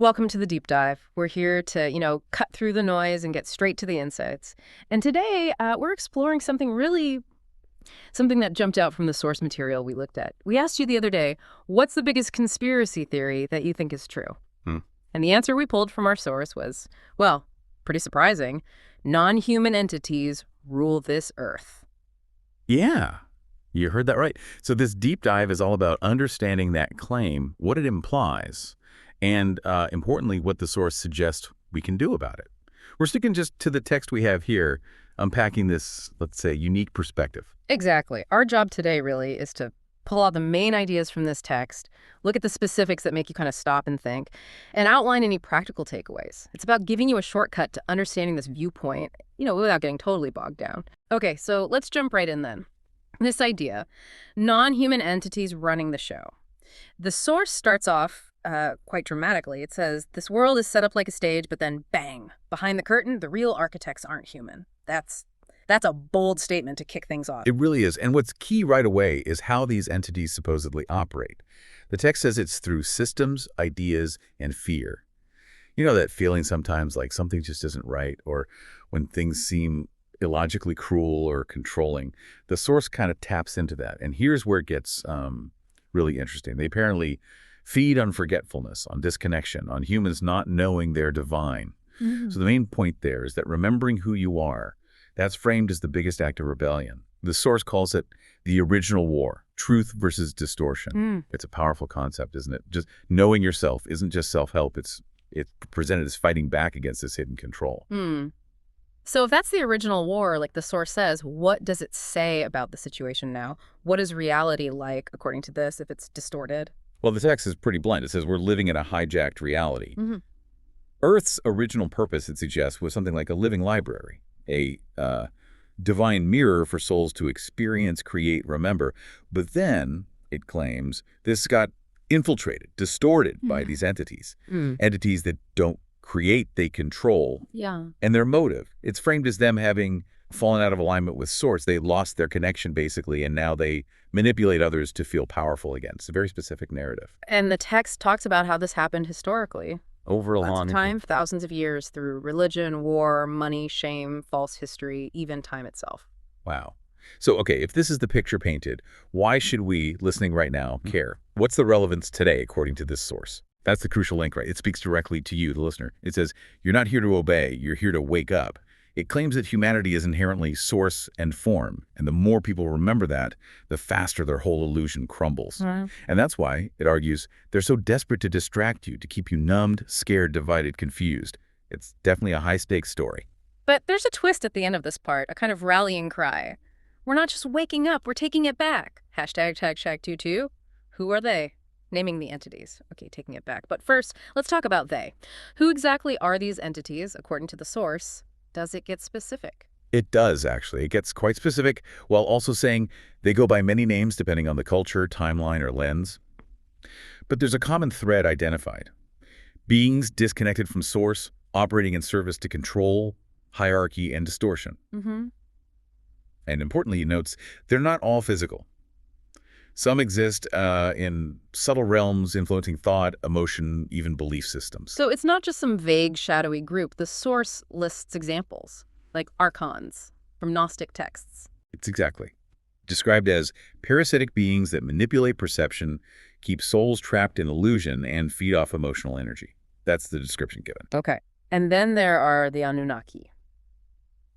Welcome to the deep dive. We're here to, cut through the noise and get straight to the insights. And today, we're exploring something that jumped out from the source material we looked at. We asked you the other day, what's the biggest conspiracy theory that you think is true? Hmm. And the answer we pulled from our source was, well, pretty surprising. Non-human entities rule this Earth. Yeah, you heard that right. So this deep dive is all about understanding that claim, what it implies, and importantly, what the source suggests we can do about it. We're sticking just to the text we have here, unpacking this, let's say, unique perspective. Exactly. Our job today really is to pull out the main ideas from this text, look at the specifics that make you kind of stop and think, and outline any practical takeaways. It's about giving you a shortcut to understanding this viewpoint, without getting totally bogged down. Okay, so let's jump right in then. This idea, non-human entities running the show. The source starts off quite dramatically. It says, this world is set up like a stage, but then bang, behind the curtain, the real architects aren't human. That's a bold statement to kick things off. It really is. And what's key right away is how these entities supposedly operate. The text says it's through systems, ideas, and fear. You know that feeling sometimes like something just isn't right, or when things seem illogically cruel or controlling. The source kind of taps into that. And here's where it gets really interesting. They apparently feed on forgetfulness, on disconnection, on humans not knowing they're divine. So the main point there is that remembering who you are, that's framed as the biggest act of rebellion. The source calls it the original war, truth versus distortion. It's a powerful concept, isn't it? Just knowing yourself isn't just self-help. It's presented as fighting back against this hidden control. So if that's the original war, like the source says, what does it say about the situation now? What is reality like, according to this, if it's distorted? Well, the text is pretty blunt. It says we're living in a hijacked reality. Earth's original purpose, it suggests, was something like a living library, a divine mirror for souls to experience, create, remember. But then, it claims, this got infiltrated, distorted by these entities. Entities that don't create, they control. Yeah. And their motive, it's framed as them having fallen out of alignment with source. They lost their connection, basically, and now they manipulate others to feel powerful again. It's a very specific narrative. And the text talks about how this happened historically. Over a Lots long of time, thousands of years, through religion, war, money, shame, false history, even time itself. Wow. So, okay, if this is the picture painted, why should we, listening right now, care? What's the relevance today, according to this source? That's the crucial link, right? It speaks directly to you, the listener. It says, you're not here to obey, you're here to wake up. It claims that humanity is inherently source and form, and the more people remember that, the faster their whole illusion crumbles. And that's why, it argues, they're so desperate to distract you, to keep you numbed, scared, divided, confused. It's definitely a high-stakes story. But there's a twist at the end of this part, a kind of rallying cry. We're not just waking up, we're taking it back. ###22. Who are they? Naming the entities. Okay, taking it back. But first, let's talk about they. Who exactly are these entities, according to the source? Does it get specific? It does, actually. It gets quite specific, while also saying they go by many names depending on the culture, timeline, or lens. But there's a common thread identified. Beings disconnected from source, operating in service to control, hierarchy, and distortion. And importantly, he notes, they're not all physical. Some exist in subtle realms influencing thought, emotion, even belief systems. So it's not just some vague, shadowy group. The source lists examples, like archons from Gnostic texts. It's exactly. Described as parasitic beings that manipulate perception, keep souls trapped in illusion, and feed off emotional energy. That's the description given. Okay. And then there are the Anunnaki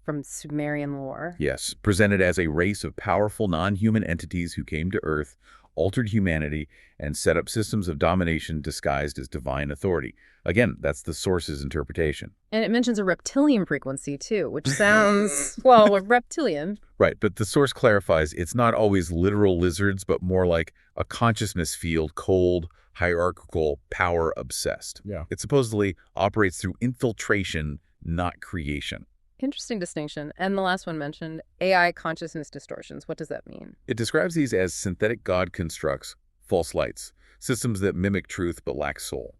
from Sumerian lore. Yes, presented as a race of powerful non-human entities who came to Earth, altered humanity, and set up systems of domination disguised as divine authority. Again, that's the source's interpretation. And it mentions a reptilian frequency, too, which sounds, well, reptilian. Right, but the source clarifies it's not always literal lizards, but more like a consciousness field, cold, hierarchical, power-obsessed. Yeah. It supposedly operates through infiltration, not creation. Interesting distinction. And the last one mentioned, AI consciousness distortions. What does that mean? It describes these as synthetic God constructs, false lights, systems that mimic truth but lack soul.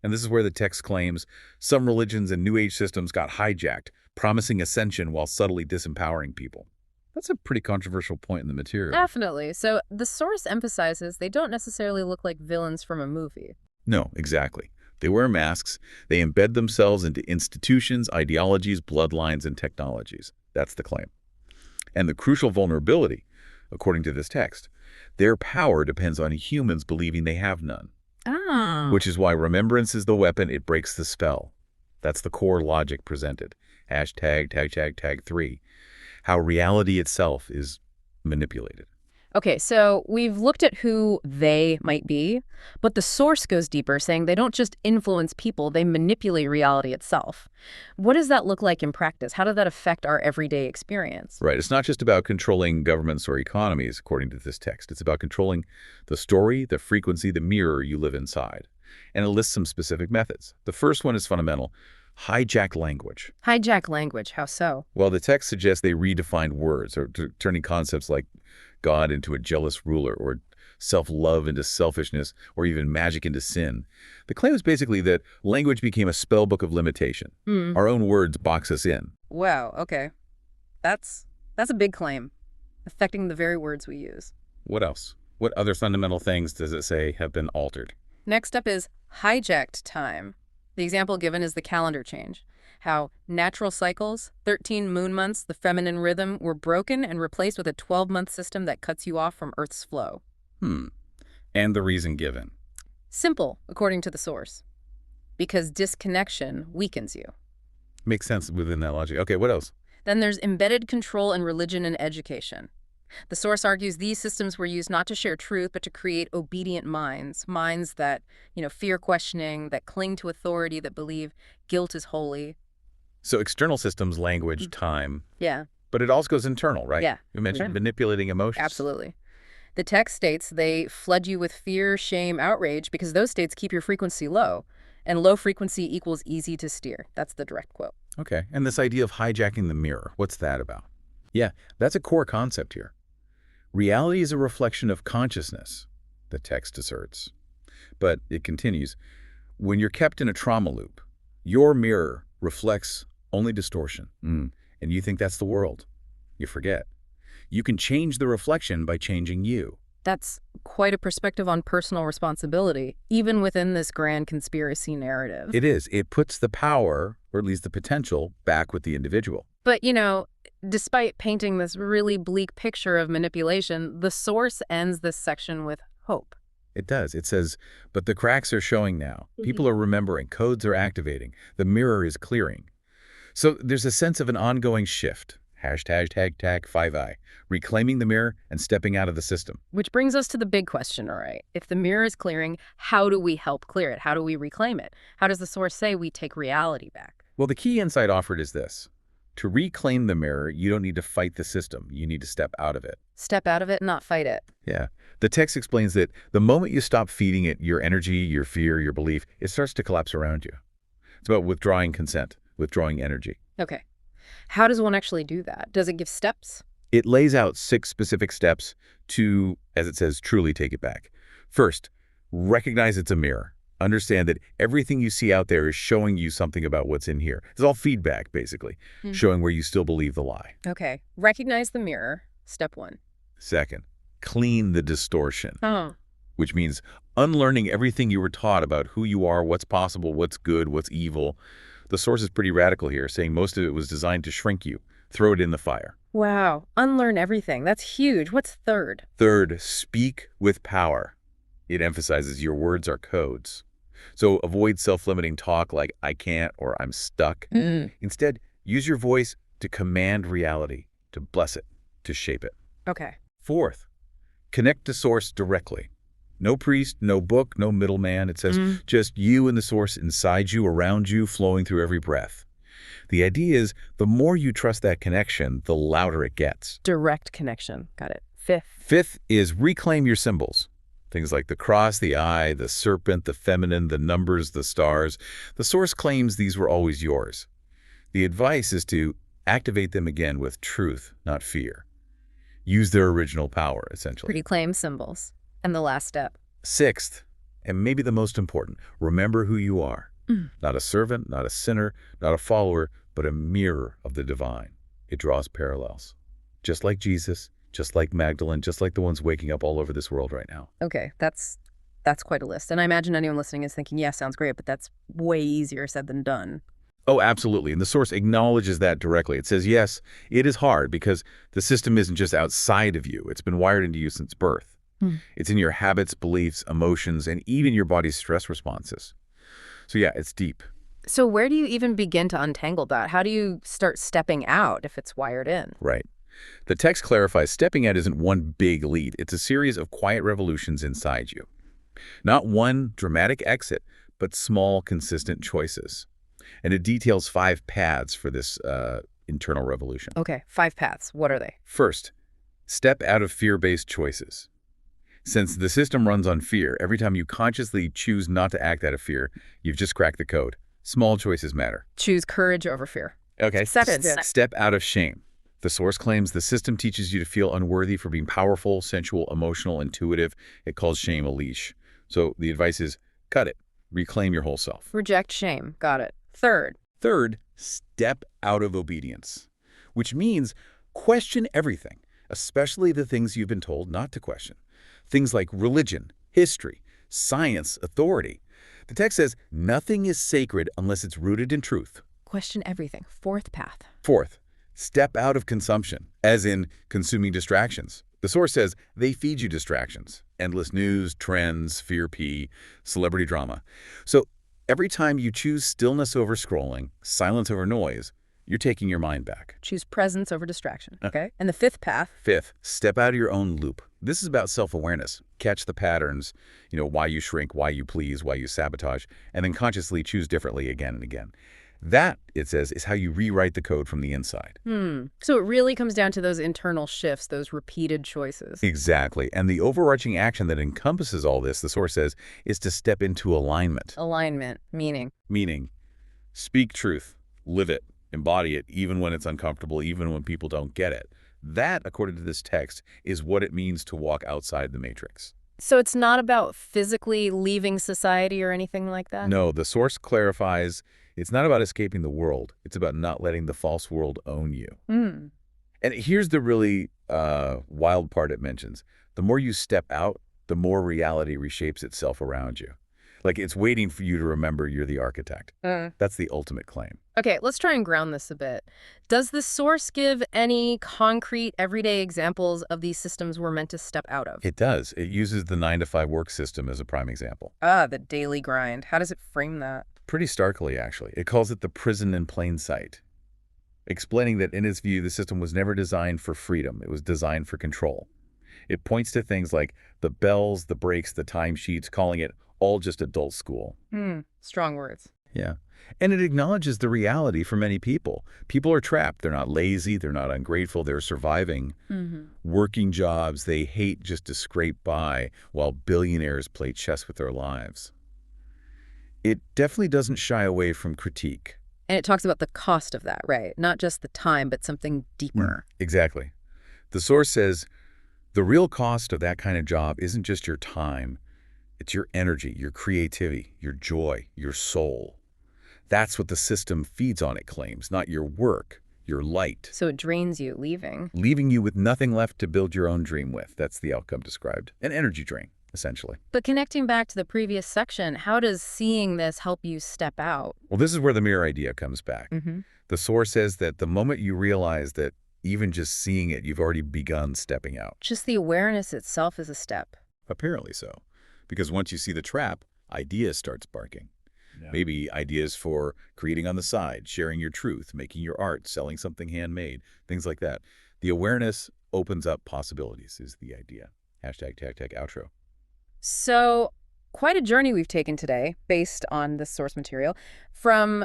And this is where the text claims some religions and New Age systems got hijacked, promising ascension while subtly disempowering people. That's a pretty controversial point in the material. Definitely. So the source emphasizes they don't necessarily look like villains from a movie. No, exactly. They wear masks. They embed themselves into institutions, ideologies, bloodlines, and technologies. That's the claim. And the crucial vulnerability, according to this text, their power depends on humans believing they have none. Oh. Which is why remembrance is the weapon. It breaks the spell. That's the core logic presented. Tag 3. How reality itself is manipulated. Okay, so we've looked at who they might be, but the source goes deeper, saying they don't just influence people, they manipulate reality itself. What does that look like in practice? How does that affect our everyday experience? Right. It's not just about controlling governments or economies, according to this text. It's about controlling the story, the frequency, the mirror you live inside. And it lists some specific methods. The first one is fundamental. Hijack language. Hijack language, how so? Well, the text suggests they redefined words, or turning concepts like God into a jealous ruler, or self-love into selfishness, or even magic into sin. The claim is basically that language became a spellbook of limitation. Our own words box us in. Wow, okay. That's a big claim, affecting the very words we use. What else? What other fundamental things does it say have been altered? Next up is hijacked time. The example given is the calendar change. How natural cycles, 13 moon months, the feminine rhythm, were broken and replaced with a 12-month system that cuts you off from Earth's flow. And the reason given? Simple, according to the source. Because disconnection weakens you. Makes sense within that logic. Okay, what else? Then there's embedded control in religion and education. The source argues these systems were used not to share truth, but to create obedient minds that, fear questioning, that cling to authority, that believe guilt is holy. So external systems, language, time. Yeah. But it also goes internal, right? Yeah. You mentioned manipulating emotions. Absolutely. The text states they flood you with fear, shame, outrage, because those states keep your frequency low. And low frequency equals easy to steer. That's the direct quote. Okay. And this idea of hijacking the mirror, what's that about? Yeah, that's a core concept here. Reality is a reflection of consciousness, the text asserts. But it continues, when you're kept in a trauma loop, your mirror reflects only distortion. And you think that's the world. You forget. You can change the reflection by changing you. That's quite a perspective on personal responsibility, even within this grand conspiracy narrative. It is. It puts the power, or at least the potential, back with the individual. But, despite painting this really bleak picture of manipulation, the source ends this section with hope. It does. It says, but the cracks are showing now. People are remembering. Codes are activating. The mirror is clearing. So there's a sense of an ongoing shift. Tag 5i. Reclaiming the mirror and stepping out of the system. Which brings us to the big question, all right? If the mirror is clearing, how do we help clear it? How do we reclaim it? How does the source say we take reality back? Well, the key insight offered is this. To reclaim the mirror, you don't need to fight the system. You need to step out of it. Step out of it, not fight it. Yeah. The text explains that the moment you stop feeding it your energy, your fear, your belief, it starts to collapse around you. It's about withdrawing consent, withdrawing energy. Okay. How does one actually do that? Does it give steps? It lays out 6 specific steps to, as it says, truly take it back. First, recognize it's a mirror. Understand that everything you see out there is showing you something about what's in here. It's all feedback, basically, showing where you still believe the lie. Okay. Recognize the mirror. Step 1. Second, clean the distortion, Oh. which means unlearning everything you were taught about who you are, what's possible, what's good, what's evil. The source is pretty radical here, saying most of it was designed to shrink you. Throw it in the fire. Wow. Unlearn everything. That's huge. What's third? Third, speak with power. It emphasizes your words are codes. So avoid self-limiting talk like I can't or I'm stuck. Instead, use your voice to command reality, to bless it, to shape it. Okay. Fourth, connect to source directly. No priest, no book, no middleman. It says just you and the source inside you, around you, flowing through every breath. The idea is the more you trust that connection, the louder it gets. Direct connection. Got it. Fifth is reclaim your symbols. Things like the cross, the eye, the serpent, the feminine, the numbers, the stars. The source claims these were always yours. The advice is to activate them again with truth, not fear. Use their original power, essentially. Reclaim symbols. And the last step. Sixth, and maybe the most important, remember who you are. Not a servant, not a sinner, not a follower, but a mirror of the divine. It draws parallels. Just like Jesus, just like Magdalene, just like the ones waking up all over this world right now. Okay, that's That's quite a list. And I imagine anyone listening is thinking, yeah, sounds great, but that's way easier said than done. Oh, absolutely. And the source acknowledges that directly. It says, yes, it is hard because the system isn't just outside of you. It's been wired into you since birth. Hmm. It's in your habits, beliefs, emotions, and even your body's stress responses. So yeah, it's deep. So where do you even begin to untangle that? How do you start stepping out if it's wired in? Right. The text clarifies stepping out isn't one big lead. It's a series of quiet revolutions inside you. Not one dramatic exit, but small, consistent choices. And it details 5 paths for this internal revolution. Okay, 5 paths. What are they? First, step out of fear-based choices. Since the system runs on fear, every time you consciously choose not to act out of fear, you've just cracked the code. Small choices matter. Choose courage over fear. Okay. Second. Step out of shame. The source claims the system teaches you to feel unworthy for being powerful, sensual, emotional, intuitive. It calls shame a leash. So the advice is cut it. Reclaim your whole self. Reject shame. Got it. Third. Third, step out of obedience, which means question everything, especially the things you've been told not to question. Things like religion, history, science, authority. The text says nothing is sacred unless it's rooted in truth. Question everything. Fourth path. Fourth, step out of consumption, as in consuming distractions. The source says they feed you distractions. Endless news, trends, fear P, celebrity drama. So every time you choose stillness over scrolling, silence over noise, you're taking your mind back. Choose presence over distraction. Okay. And the fifth path. Fifth, step out of your own loop. This is about self-awareness. Catch the patterns, why you shrink, why you please, why you sabotage, and then consciously choose differently again and again. That, it says, is how you rewrite the code from the inside. So it really comes down to those internal shifts, those repeated choices. Exactly. And the overarching action that encompasses all this, the source says, is to step into alignment. Alignment, meaning? Meaning, speak truth, live it, embody it, even when it's uncomfortable, even when people don't get it. That, according to this text, is what it means to walk outside the matrix. So it's not about physically leaving society or anything like that? No, the source clarifies it's not about escaping the world. It's about not letting the false world own you. And here's the really wild part it mentions. The more you step out, the more reality reshapes itself around you. Like it's waiting for you to remember you're the architect. That's the ultimate claim. Okay, let's try and ground this a bit. Does the source give any concrete, everyday examples of these systems we're meant to step out of? It does. It uses the 9-to-5 work system as a prime example. The daily grind. How does it frame that? Pretty starkly, actually. It calls it the prison in plain sight, explaining that in its view, the system was never designed for freedom. It was designed for control. It points to things like the bells, the breaks, the timesheets, calling it all just adult school. Strong words. Yeah. And it acknowledges the reality for many people. People are trapped. They're not lazy. They're not ungrateful. They're surviving. Working jobs they hate just to scrape by while billionaires play chess with their lives. It definitely doesn't shy away from critique. And it talks about the cost of that, right? Not just the time, but something deeper. Exactly. The source says the real cost of that kind of job isn't just your time. It's your energy, your creativity, your joy, your soul. That's what the system feeds on, it claims, not your work, your light. So it drains you, leaving you with nothing left to build your own dream with. That's the outcome described. An energy drain, essentially. But connecting back to the previous section, how does seeing this help you step out? Well, this is where the mirror idea comes back. The source says that the moment you realize that even just seeing it, you've already begun stepping out. Just the awareness itself is a step. Apparently so. Because once you see the trap, ideas start sparking. Maybe ideas for creating on the side, sharing your truth, making your art, selling something handmade, things like that. The awareness opens up possibilities is the idea. Hashtag outro. So quite a journey we've taken today based on this source material from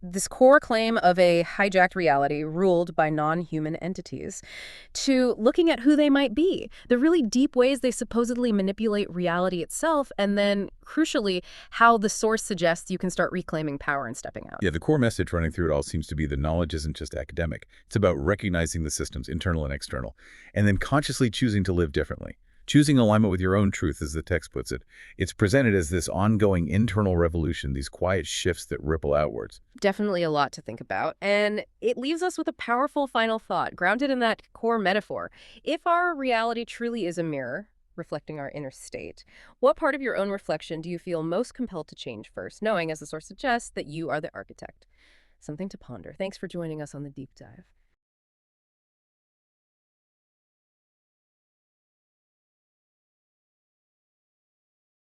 this core claim of a hijacked reality ruled by non-human entities to looking at who they might be, the really deep ways they supposedly manipulate reality itself, and then, crucially, how the source suggests you can start reclaiming power and stepping out. Yeah, the core message running through it all seems to be that knowledge isn't just academic. It's about recognizing the systems, internal and external, and then consciously choosing to live differently. Choosing alignment with your own truth, as the text puts it. It's presented as this ongoing internal revolution, these quiet shifts that ripple outwards. Definitely a lot to think about. And it leaves us with a powerful final thought, grounded in that core metaphor. If our reality truly is a mirror, reflecting our inner state. What part of your own reflection do you feel most compelled to change first, knowing, as the source suggests, that you are the architect? Something to ponder. Thanks for joining us on the deep dive.